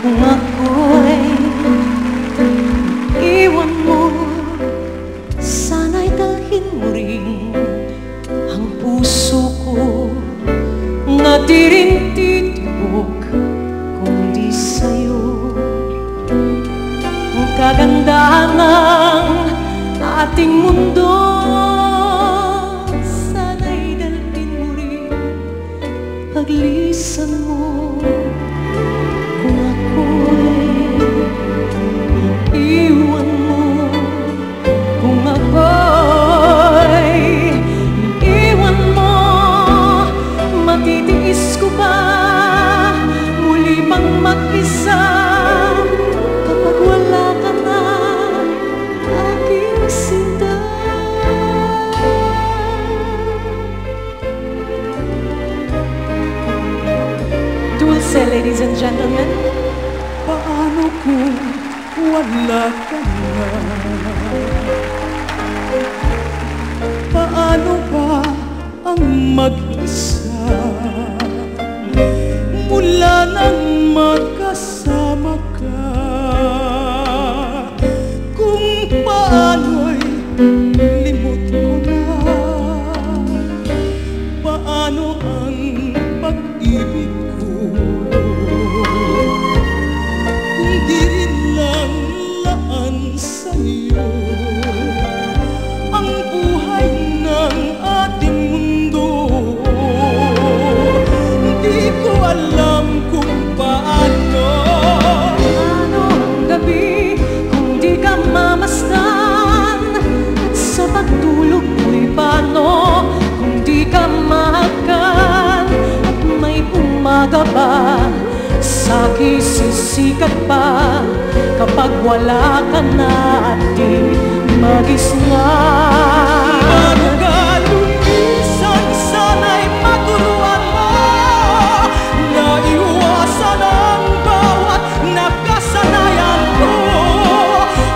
Kung ako'y iwan mo, sana'y dalhin mo rin ang puso ko, na di rin titibok kung di sa'yo. Ang kagandahan ng ating mundo, sana'y dalhin mo rin paglisan mo. Kung ako'y iwan mo, kung ako'y iwan mo, matitiis ko ba muli pang mag-isa kapag wala ka na, aking sinta? Dulce, ladies and gentlemen. Paano kung wala ka na? Paano ba ang mag-isa mula nang magkasama ka? Kung paano'y limot ko na, paano ang pag-ibig ko? Kung di rin lang laan sa'yo ang buhay ng ating mundo, di ko alam kung paano. Paano ang gabi kung di ka mamasdan? At sa pagtulog mo'y paano kung di ka mahakan? At may umaga ba, sa'ki sisikat pa kapag wala ka na at di mag-isngan? Paano ka lumisan, sana'y maturuan mo na iwasan ang bawat nakasanayan ko,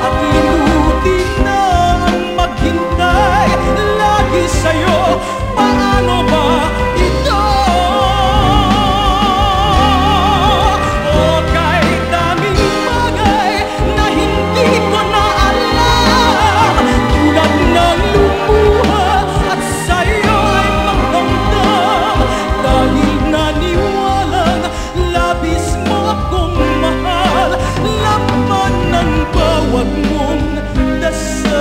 at limutin na ang maghintay lagi sa'yo. Paano ba ito? O kahit daming bagay na hindi ko na alam, tulad ng lumuha at sa'yo ay magdamdam, dahil naniwalang labis mo akong mahal, laman ng bawat mong dasal.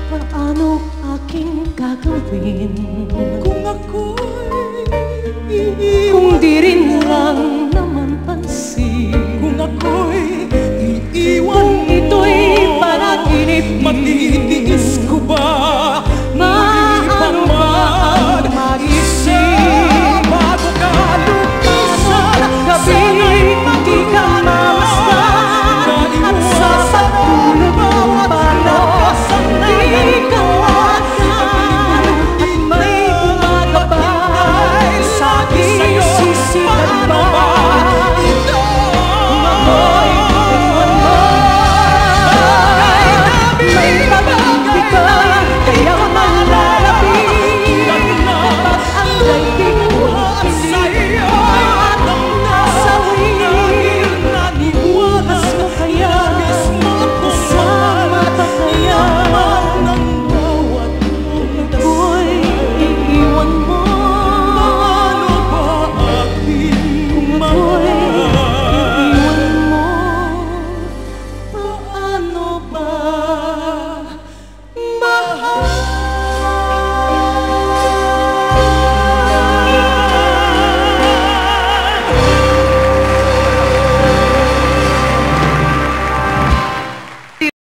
Paano aking gagawin Kung ako'y kung iiwan, di rin lang naman pansin? kung ako'y iiwan Kung ito'y panaginip, matitiis